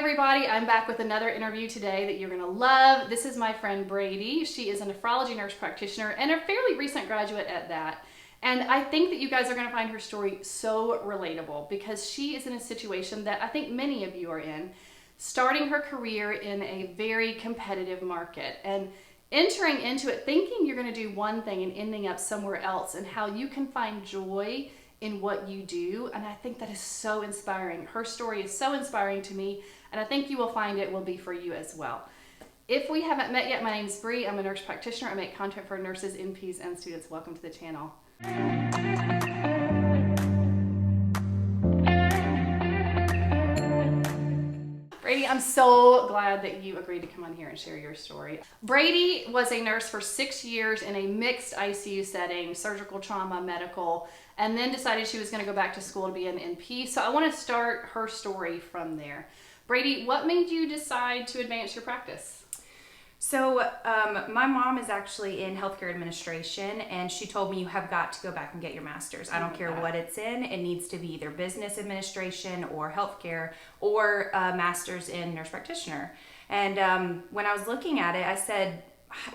everybody, I'm back with another interview today that you're going to love. This is my friend Brady. She is a nephrology nurse practitioner and a fairly recent graduate at that. And I think that you guys are going to find her story so relatable because she is in a situation that I think many of you are in, starting her career in a very competitive market and entering into it thinking you're going to do one thing and ending up somewhere else, and how you can find joy in what you do. And I think that is so inspiring. Her story is so inspiring to me, and I think you will find it will be for you as well. If we haven't met yet, my name is Bree. I'm a nurse practitioner. I make content for nurses, NPs, and students. Welcome to the channel. Brady, I'm so glad that you agreed to come on here and share your story. Brady was a nurse for 6 years in a mixed ICU setting, surgical trauma, medical, and then decided she was going to go back to school to be an NP. So I want to start her story from there. Brady, what made you decide to advance your practice? So my mom is actually in healthcare administration, and she told me you have got to go back and get your master's. I don't care what it's in. It needs to be either business administration or healthcare or a master's in nurse practitioner. And when I was looking at it, I said,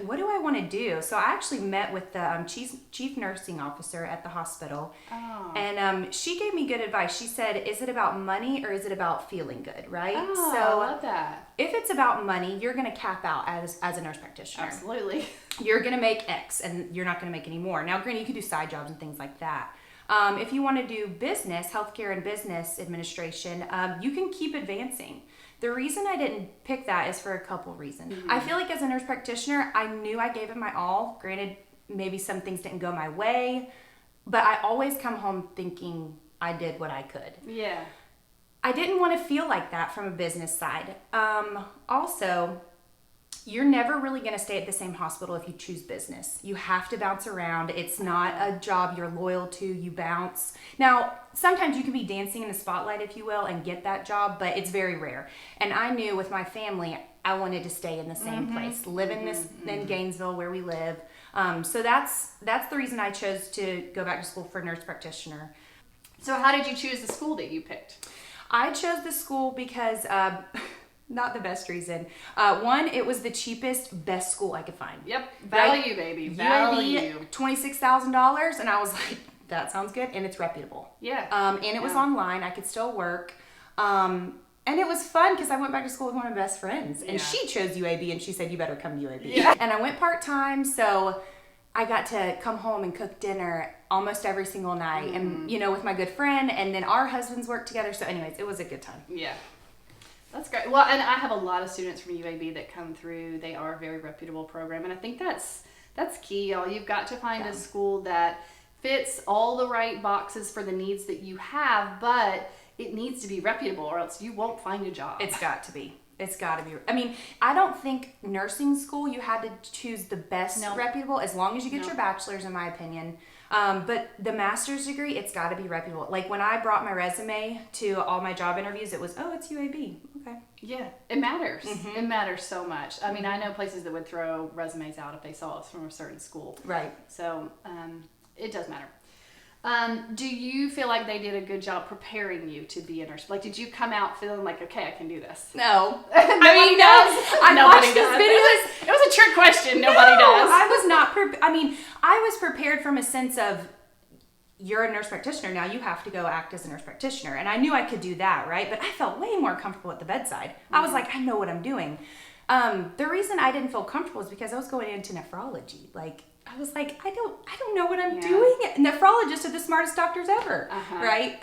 what do I want to do? So I actually met with the chief nursing officer at the hospital. Oh. And she gave me good advice. She said, is it about money or is it about feeling good, right? Oh, so I love that. If it's about money, you're going to cap out as a nurse practitioner. Absolutely. You're going to make X and you're not going to make any more. Now, granted, you can do side jobs and things like that. If you want to do business, healthcare and business administration, you can keep advancing. The reason I didn't pick that is for a couple reasons. Mm-hmm. I feel like as a nurse practitioner, I knew I gave it my all. Granted, maybe some things didn't go my way, but I always come home thinking I did what I could. Yeah. I didn't want to feel like that from a business side. Also, you're never really going to stay at the same hospital if you choose business. You have to bounce around. It's not a job you're loyal to. You bounce. Now, sometimes you can be dancing in the spotlight, if you will, and get that job, but it's very rare. And I knew with my family, I wanted to stay in the same place, live in Gainesville where we live. So that's the reason I chose to go back to school for nurse practitioner. So how did you choose the school that you picked? I chose the school because... not the best reason. One, it was the cheapest, best school I could find. Yep. Value, baby. Value. $26,000. And I was like, that sounds good. And it's reputable. Yeah. And it was online. I could still work. And it was fun because I went back to school with one of my best friends. And she chose UAB and she said, you better come to UAB. Yeah. And I went part-time. So I got to come home and cook dinner almost every single night. And, with my good friend. And then our husbands worked together. So anyways, it was a good time. Yeah. That's great. Well, and I have a lot of students from UAB that come through. They are a very reputable program, and I think that's key, y'all. You've got to find a school that fits all the right boxes for the needs that you have, but it needs to be reputable, or else you won't find a job. It's got to be. It's got to be. I mean, I don't think nursing school you had to choose the best reputable, as long as you get your bachelor's, in my opinion. But the master's degree, it's got to be reputable. Like when I brought my resume to all my job interviews, it was, it's UAB. Okay. Yeah, it matters. It matters so much. I mean, I know places that would throw resumes out if they saw us from a certain school. Right. So it does matter. Do you feel like they did a good job preparing you to be a nurse? Like, did you come out feeling like, okay, I can do this? No. Nobody does. I watched these videos. It was a trick question. Nobody does. I was not I was prepared from a sense of, you're a nurse practitioner, now you have to go act as a nurse practitioner. And I knew I could do that, right? But I felt way more comfortable at the bedside. I was like, I know what I'm doing. The reason I didn't feel comfortable is because I was going into nephrology. Like, I was like, I don't know what I'm doing. Nephrologists are the smartest doctors ever, right?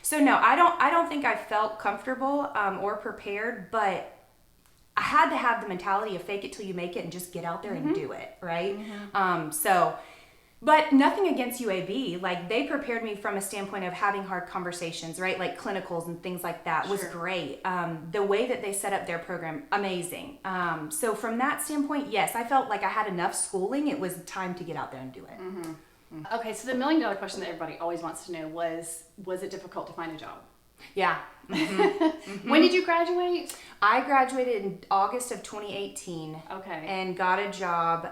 So no, I don't think I felt comfortable or prepared, but I had to have the mentality of fake it till you make it and just get out there and do it, right? But nothing against UAB. Like, they prepared me from a standpoint of having hard conversations, right? Like clinicals and things like that was great. The way that they set up their program, amazing. So from that standpoint, yes, I felt like I had enough schooling. It was time to get out there and do it. Okay, so the $1 million question that everybody always wants to know was it difficult to find a job? Yeah. When did you graduate? I graduated in August of 2018. Okay. And got a job.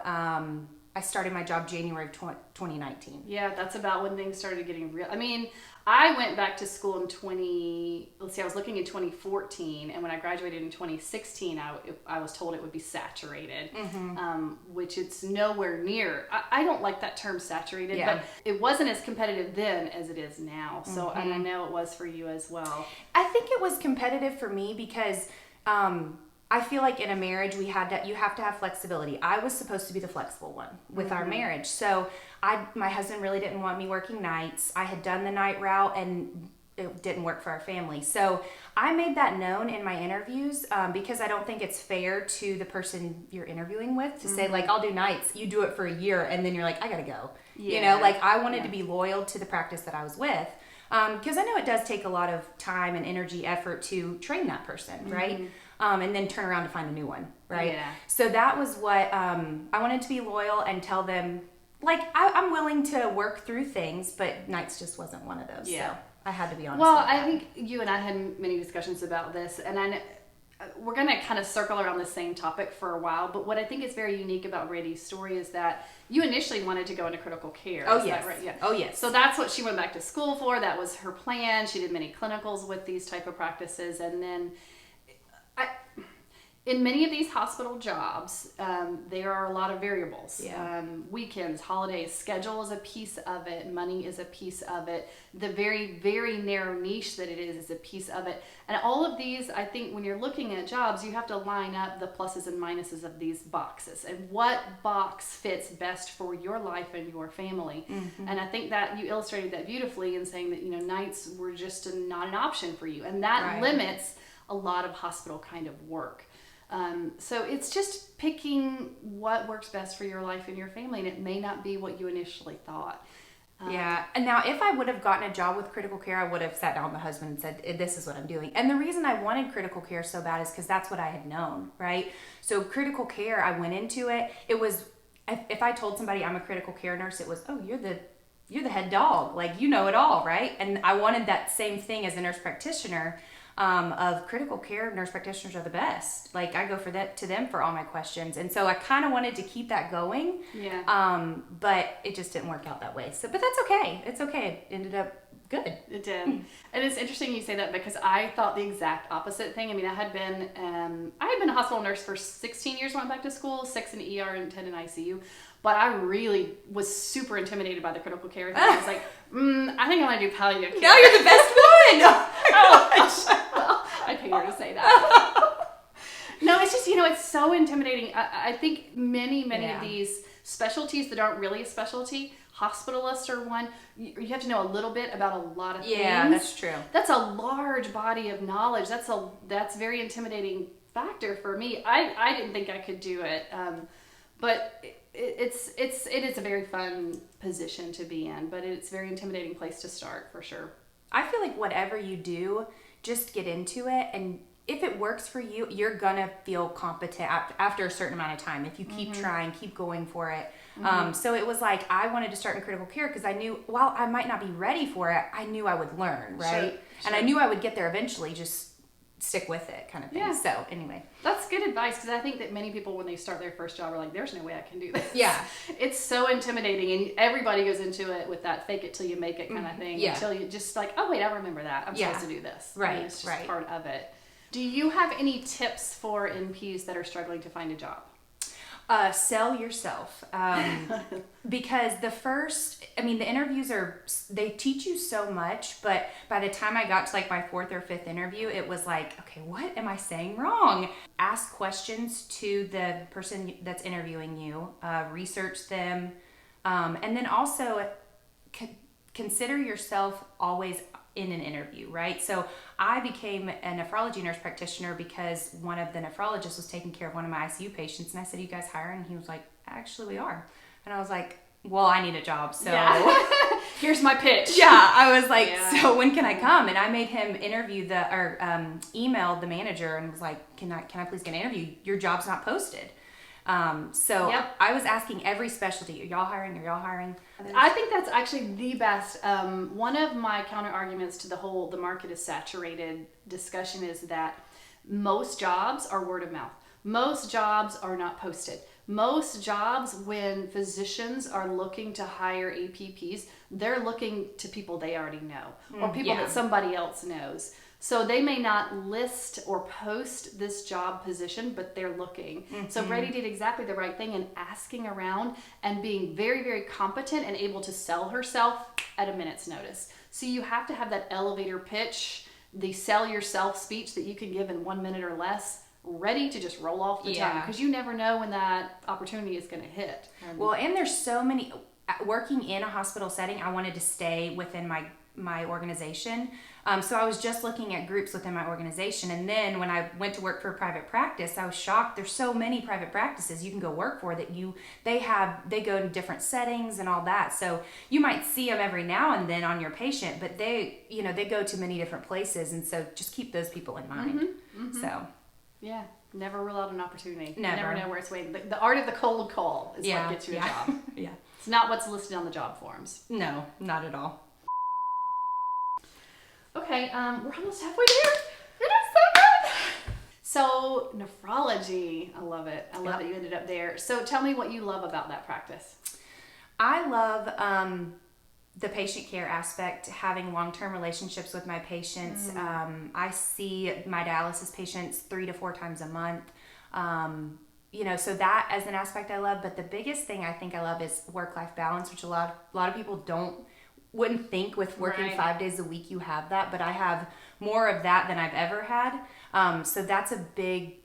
I started my job January of 2019. Yeah, that's about when things started getting real. I mean, I went back to school in I was looking in 2014, and when I graduated in 2016, I was told it would be saturated, which it's nowhere near. I don't like that term saturated, but it wasn't as competitive then as it is now. So, and I know it was for you as well. I think it was competitive for me because I feel like in a marriage you have to have flexibility. I was supposed to be the flexible one with our marriage. So my husband really didn't want me working nights. I had done the night route and it didn't work for our family. So I made that known in my interviews because I don't think it's fair to the person you're interviewing with to say like, I'll do nights, you do it for a year, and then you're like, I gotta go. Yeah. You know, like I wanted to be loyal to the practice that I was with. Because I know it does take a lot of time and energy, effort to train that person, right? And then turn around to find a new one, right? Yeah. So that was what I wanted to be loyal and tell them, like, I'm willing to work through things, but nights just wasn't one of those. Yeah. So I had to be honest. Well, I think you and I had many discussions about this, and we're going to kind of circle around the same topic for a while, but what I think is very unique about Brady's story is that you initially wanted to go into critical care. Oh, is yes. That right? Yeah. Oh, yes. So that's what she went back to school for. That was her plan. She did many clinicals with these type of practices, and then in many of these hospital jobs, there are a lot of variables. Yeah. Weekends, holidays, schedule is a piece of it. Money is a piece of it. The very, very narrow niche that it is a piece of it. And all of these, I think when you're looking at jobs, you have to line up the pluses and minuses of these boxes and what box fits best for your life and your family. And I think that you illustrated that beautifully in saying that, nights were just not an option for you. And that limits a lot of hospital kind of work. So it's just picking what works best for your life and your family, and it may not be what you initially thought. Yeah. And now if I would have gotten a job with critical care, I would have sat down with my husband and said, this is what I'm doing. And the reason I wanted critical care so bad is because that's what I had known, right? So critical care, I went into it. It was, if I told somebody I'm a critical care nurse, it was, oh, you're the head dog. Like, you know it all, right? And I wanted that same thing as a nurse practitioner. Of critical care nurse practitioners are the best. Like I go to them for all my questions, and so I kind of wanted to keep that going. Yeah. But it just didn't work out that way. So, but that's okay. It's okay. It ended up good. It did. And it's interesting you say that because I thought the exact opposite thing. I mean, I had been a hospital nurse for 16 years. Went back to school, 6 in ER and 10 in ICU. But I really was super intimidated by the critical care thing. I was like, I think I want to do palliative care. Now you're the best one. I paid her to say that. No, it's just, it's so intimidating. I think many of these specialties that aren't really a specialty, hospitalists are one. You have to know a little bit about a lot of things. Yeah, that's true. That's a large body of knowledge. That's very intimidating factor for me. I didn't think I could do it. But it is a very fun position to be in, but it's a very intimidating place to start for sure. I feel like whatever you do, just get into it, and if it works for you, you're gonna feel competent after a certain amount of time. If you keep trying, keep going for it. So it was like I wanted to start in critical care because I knew while I might not be ready for it, I knew I would learn, right? Sure. And I knew I would get there eventually. Just stick with it kind of thing. Yeah. So anyway. That's good advice because I think that many people when they start their first job are like, there's no way I can do this. Yeah. It's so intimidating and everybody goes into it with that fake it till you make it kind of thing. Yeah. Until you just like, oh wait, I remember that. I'm supposed to do this. Right. And it's just part of it. Do you have any tips for NPs that are struggling to find a job? Sell yourself. Because the interviews they teach you so much, but by the time I got to like my 4th or 5th interview, it was like, okay, what am I saying wrong? Ask questions to the person that's interviewing you, research them, and then also consider yourself always in an interview, right? So I became a nephrology nurse practitioner because one of the nephrologists was taking care of one of my ICU patients, and I said, "You guys hiring?" And he was like, "Actually, we are." And I was like, "Well, I need a job, so here's my pitch." Yeah, I was like, "So when can I come?" And I made him interview emailed the manager and was like, "Can I please get an interview? Your job's not posted." I was asking every specialty, "Are y'all hiring? Are y'all hiring?" I think that's actually the best. One of my counter arguments to the market is saturated discussion is that most jobs are word of mouth. Most jobs are not posted. Most jobs, when physicians are looking to hire APPs, they're looking to people they already know or people that somebody else knows. So they may not list or post this job position, but they're looking. So Brady did exactly the right thing in asking around and being very, very competent and able to sell herself at a minute's notice. So you have to have that elevator pitch, the sell yourself speech that you can give in 1 minute or less, ready to just roll off the tongue, because you never know when that opportunity is going to hit. Well, and there's so many, working in a hospital setting, I wanted to stay within my organization. So I was just looking at groups within my organization. And then when I went to work for a private practice, I was shocked. There's so many private practices you can go work for that they go to different settings and all that. So you might see them every now and then on your patient, but they go to many different places. And so just keep those people in mind. So. Yeah, never rule out an opportunity. Never. You never know where it's waiting. The art of the cold call is what gets you a job. Yeah. It's not what's listed on the job forms. No, not at all. Okay, we're almost halfway there. It is so good. So, nephrology, I love it. I love that you ended up there. So tell me what you love about that practice. I love the patient care aspect, having long-term relationships with my patients. I see my dialysis patients 3 to 4 times a month. So that as an aspect I love. But the biggest thing I think I love is work-life balance, which a lot of people wouldn't think with working 5 days a week you have that, but I have more of that than I've ever had. So that's a big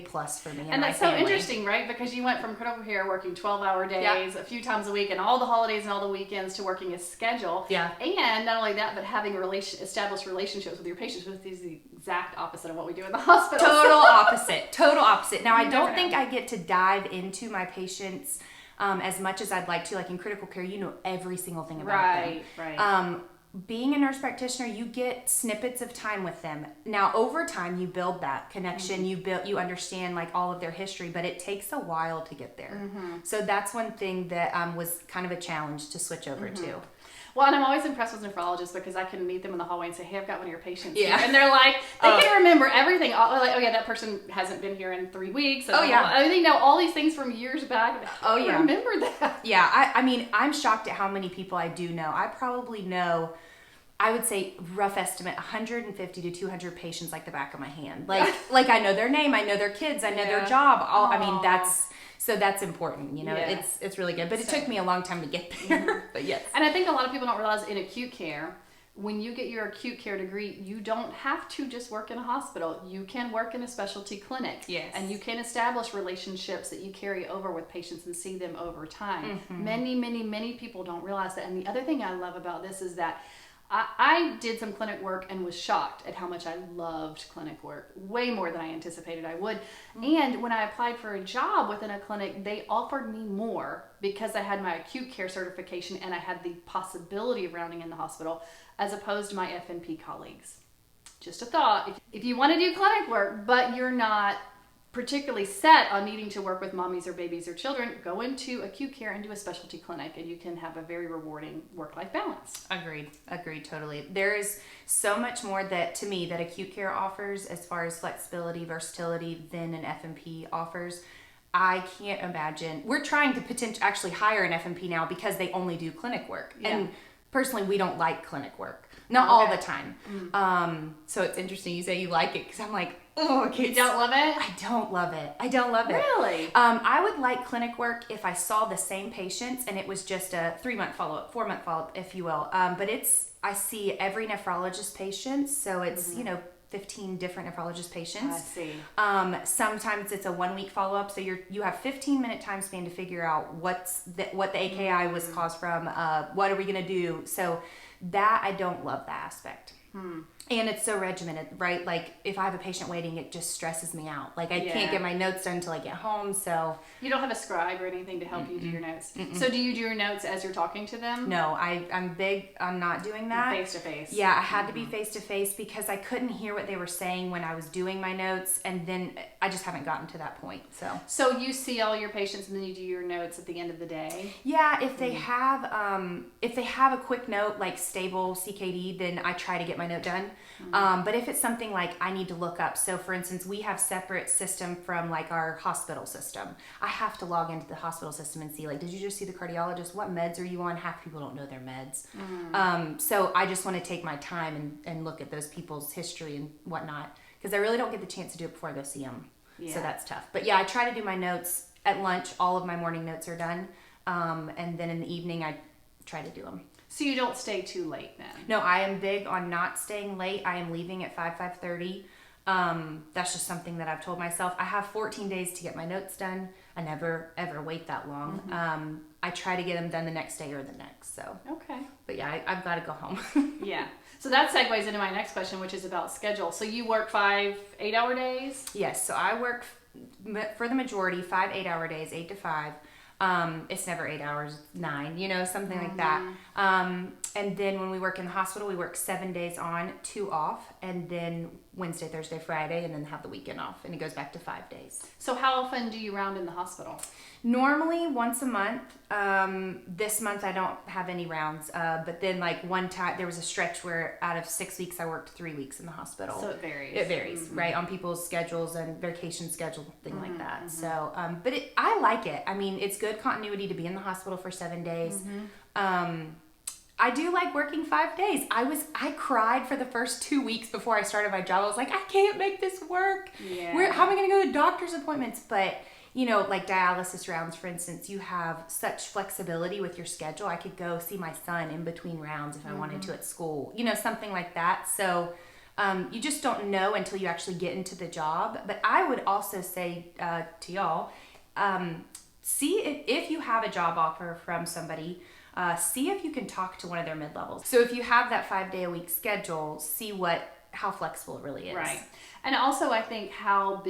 plus for me. And that's so interesting, right? Because you went from critical care working 12-hour days a few times a week and all the holidays and all the weekends to working a schedule. Yeah. And not only that, but having established relationships with your patients, which is the exact opposite of what we do in the hospital. Total opposite. Now, I don't think I get to dive into my patients as much as I'd like to. Like in critical care, you know every single thing about them. Right. Being a nurse practitioner, you get snippets of time with them. Now, over time, you build that connection. You understand like all of their history, but it takes a while to get there. So that's one thing that was kind of a challenge to switch over to. Well, and I'm always impressed with nephrologists because I can meet them in the hallway and say, hey, I've got one of your patients here. And they're like, they can remember everything. Like, oh yeah, that person hasn't been here in 3 weeks. And they know all these things from years back. Remember that. Yeah, I mean, I'm shocked at how many people I do know. I probably know, I would say rough estimate, 150 to 200 patients like the back of my hand. Like I know their name, I know their kids, I know their job. I mean, that's important, it's really good. But it took me a long time to get there. But yes. And I think a lot of people don't realize in acute care, when you get your acute care degree, you don't have to just work in a hospital. You can work in a specialty clinic. Yes. And you can establish relationships that you carry over with patients and see them over time. Many, many, many people don't realize that. And the other thing I love about this is that I did some clinic work and was shocked at how much I loved clinic work, way more than I anticipated I would. And when I applied for a job within a clinic, they offered me more because I had my acute care certification and I had the possibility of rounding in the hospital as opposed to my FNP colleagues. Just a thought. If you want to do clinic work, but you're not particularly set on needing to work with mommies or babies or children, go into acute care and do a specialty clinic and you can have a very rewarding work-life balance. Agreed totally. There is so much more that acute care offers as far as flexibility, versatility than an FNP offers. I can't imagine. We're trying to actually hire an FNP now because they only do clinic work. And personally, we don't like clinic work. Not all the time. So it's interesting you say you like it because I'm like, oh, okay. You don't love it? I don't love it. Really? I would like clinic work if I saw the same patients and it was just a 3-month follow-up, 4-month follow-up, if you will. But I see every nephrologist patient, so it's, 15 different nephrologist patients. I see. Sometimes it's a 1-week follow-up, so you have 15-minute time span to figure out what the AKI was caused from, what are we going to do. So that, I don't love that aspect. And it's so regimented, right? Like if I have a patient waiting, it just stresses me out. Like I can't get my notes done until I get home. So you don't have a scribe or anything to help you do your notes. So do you do your notes as you're talking to them? No, I'm big on not doing that. Face to face. Yeah, I had to be face to face because I couldn't hear what they were saying when I was doing my notes, and then I just haven't gotten to that point. So you see all your patients and then you do your notes at the end of the day? Yeah, if they have a quick note like stable CKD, then I try to get my note done. But if it's something like I need to look up, so for instance, we have separate system from like our hospital system. I have to log into the hospital system and see like, did you just see the cardiologist? What meds are you on? Half people don't know their meds. So I just want to take my time and look at those people's history and whatnot, because I really don't get the chance to do it before I go see them. Yeah. So that's tough. But yeah, I try to do my notes at lunch. All of my morning notes are done. And then in the evening, I try to do them. So you don't stay too late then? No, I am big on not staying late. I am leaving at 5:30. That's just something that I've told myself. I have 14 days to get my notes done. I never, ever wait that long. I try to get them done the next day or the next. So okay. But yeah, I've got to go home. Yeah. So that segues into my next question, which is about schedule. So you work 5 8-hour days? Yes. So I work for the majority 5 8-hour days, 8 to 5. It's never 8 hours, 9, something like that. And then when we work in the hospital, we work 7 days on, 2 off, and then Wednesday, Thursday, Friday, and then have the weekend off, and it goes back to 5 days. So how often do you round in the hospital? Normally once a month. This month I don't have any rounds, but then like one time there was a stretch where out of 6 weeks I worked 3 weeks in the hospital. So it varies. It varies, right, on people's schedules and vacation schedule, thing like that. So, but I like it. I mean, it's good continuity to be in the hospital for 7 days. I do like working 5 days. I cried for the first 2 weeks before I started my job. I was like, I can't make this work. Yeah. How am I going to go to doctor's appointments? But like dialysis rounds, for instance, you have such flexibility with your schedule. I could go see my son in between rounds if I wanted to at school, something like that. So you just don't know until you actually get into the job. But I would also say to y'all, see if you have a job offer from somebody, see if you can talk to one of their mid-levels. So if you have that 5-day-a-week schedule, see how flexible it really is. Right. And also I think how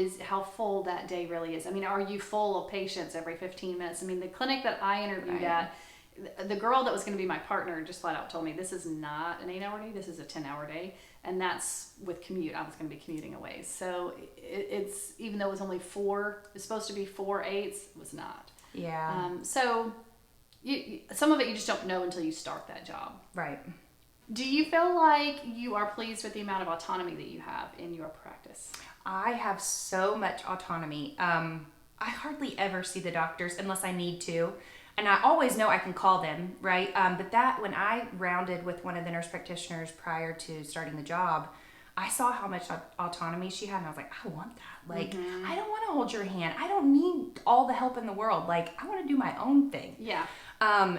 full that day really is. I mean, are you full of patients every 15 minutes? I mean, the clinic that I interviewed at, the girl that was going to be my partner just flat out told me, this is not an 8-hour day, this is a 10-hour day. And that's with commute. I was going to be commuting away. So it's, even though it was only it's supposed to be 4 8s, it was not. Yeah. So some of it you just don't know until you start that job. Right. Do you feel like you are pleased with the amount of autonomy that you have in your practice? I have so much autonomy. I hardly ever see the doctors unless I need to. And I always know I can call them, right? But when I rounded with one of the nurse practitioners prior to starting the job, I saw how much autonomy she had, and I was like, I want that. Like, I don't want to hold your hand. I don't need all the help in the world. Like, I want to do my own thing. Yeah.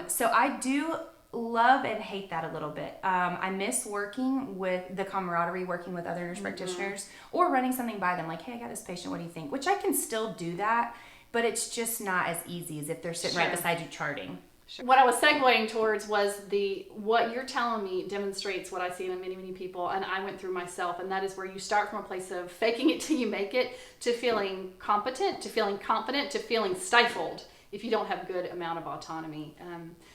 So I do love and hate that a little bit. I miss working with the camaraderie, working with other nurse practitioners, or running something by them, like, hey, I got this patient, what do you think? Which I can still do that, but it's just not as easy as if they're sitting right beside you charting. Sure. What I was segueing towards was what you're telling me demonstrates what I see in many, many people, and I went through myself, and that is where you start from a place of faking it till you make it, to feeling competent, to feeling confident, to feeling stifled if you don't have good amount of autonomy.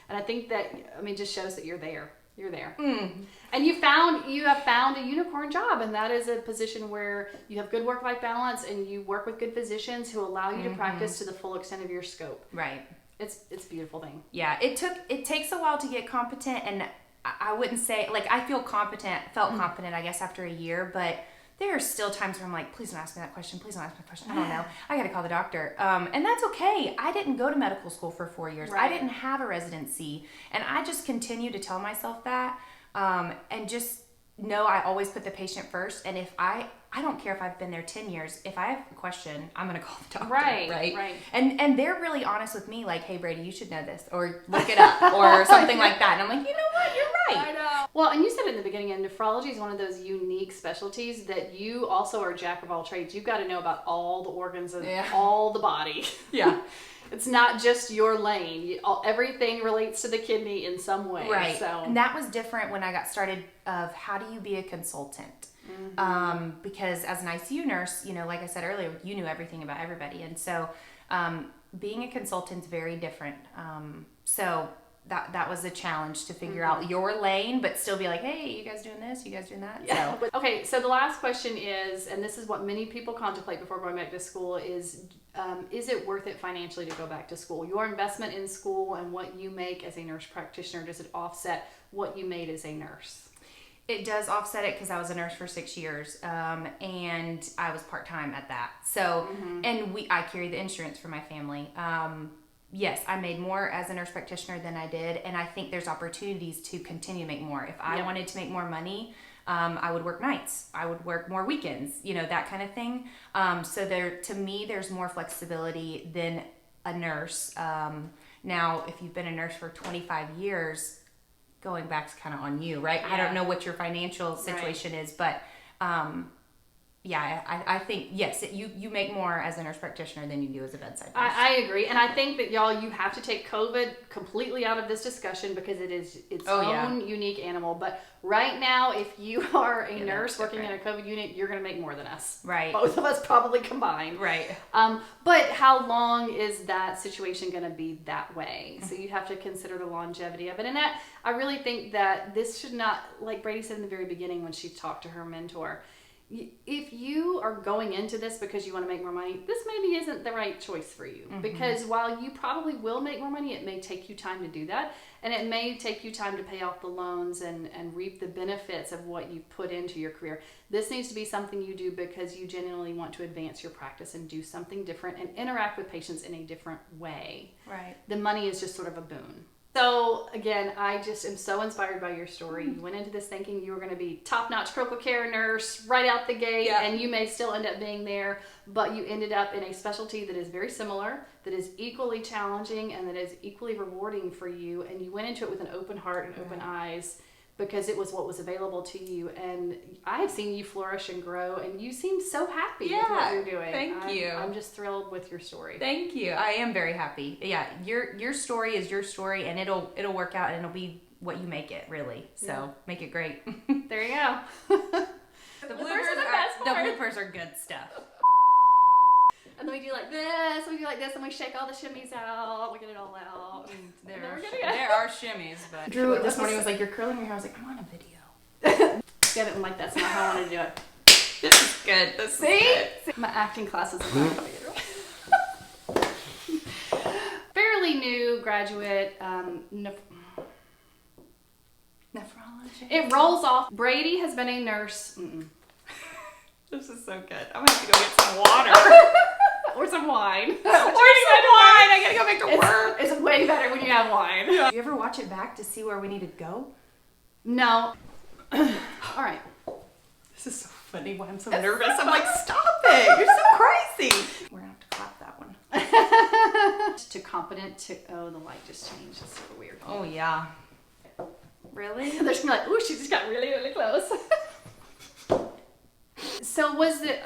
And I think that, just shows that you're there. You're there. And you have found a unicorn job, and that is a position where you have good work-life balance and you work with good physicians who allow you to practice to the full extent of your scope. Right. It's a beautiful thing. Yeah, it takes a while to get competent, and I wouldn't say, like, I felt competent, I guess, after a year, but there are still times where I'm like, please don't ask me that question. Please don't ask me that question. I don't know. I got to call the doctor. And that's okay. I didn't go to medical school for 4 years. Right. I didn't have a residency. And I just continue to tell myself that. And just know I always put the patient first. And if I don't care if I've been there 10 years. If I have a question, I'm going to call the doctor. Right. And they're really honest with me, like, hey, Brady, you should know this, or look it up, or something like that. And I'm like, you know what? You're right. I know. Well, and you said it in the beginning, and nephrology is one of those unique specialties that you also are a jack of all trades. You've got to know about all the organs of all the body. Yeah. It's not just your lane. Everything relates to the kidney in some way. Right. So. And that was different when I got started of how do you be a consultant? Because as an ICU nurse, like I said earlier, you knew everything about everybody. And so being a consultant is very different. So that was a challenge to figure out your lane, but still be like, hey, you guys doing this? You guys doing that? Yeah. So. Okay, so the last question is, and this is what many people contemplate before going back to school, is it worth it financially to go back to school? Your investment in school and what you make as a nurse practitioner, does it offset what you made as a nurse? It does offset it because I was a nurse for 6 years, and I was part-time at that. So, and I carry the insurance for my family. Yes, I made more as a nurse practitioner than I did, and I think there's opportunities to continue to make more. If I wanted to make more money, I would work nights. I would work more weekends, that kind of thing. So to me, there's more flexibility than a nurse. Now, if you've been a nurse for 25 years, going back's kind of on you, right? Yeah. I don't know what your financial situation is, but I think, yes, you make more as a nurse practitioner than you do as a bedside nurse. I agree. And I think that, y'all, you have to take COVID completely out of this discussion because it is its own unique animal. But right now, if you are a nurse working in a COVID unit, you're going to make more than us. Right. Both of us probably combined. Right. But how long is that situation going to be that way? So you have to consider the longevity of it. And I really think that this should not, like Brady said in the very beginning when she talked to her mentor, if you are going into this because you want to make more money, this maybe isn't the right choice for you. Because while you probably will make more money, it may take you time to do that. And it may take you time to pay off the loans and reap the benefits of what you put into your career. This needs to be something you do because you genuinely want to advance your practice and do something different and interact with patients in a different way. Right. The money is just sort of a boon. So again, I just am so inspired by your story. You went into this thinking you were going to be top-notch critical care nurse right out the gate, and you may still end up being there, but you ended up in a specialty that is very similar, that is equally challenging, and that is equally rewarding for you. And you went into it with an open heart and open eyes because it was what was available to you. And I have seen you flourish and grow, and you seem so happy with what you're doing. Thank you. I'm just thrilled with your story. Thank you. I am very happy. Yeah, your story is your story, and it'll work out, and it'll be what you make it, really. So make it great. There you go. The bloopers are good stuff. And then we do like this, and we shake all the shimmies out. We get it all out. There are shimmies, but Drew this morning was like, "You're curling your hair." I was like, "I'm on a video." I didn't like that's not how I wanted to do it. This is good. This is good. My acting classes are not fairly new graduate. Nephrology. It rolls off. Brady has been a nurse. This is so good. I'm gonna have to go get some water. Or some wine. I gotta go back to work. It's way better when you have wine. Do you ever watch it back to see where we need to go? No. All right. This is so funny. Why I'm so nervous. I'm like, stop it. You're so crazy. We're gonna have to clap that one. To competent to, oh, the light just changed. It's sort of weird. Oh, yeah. Really? They're just gonna be like, ooh, she just got really, really close. So was it,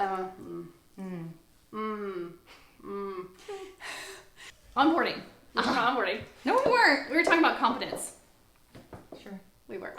onboarding. Onboarding. No, we weren't. We were talking about competence. Sure. We were.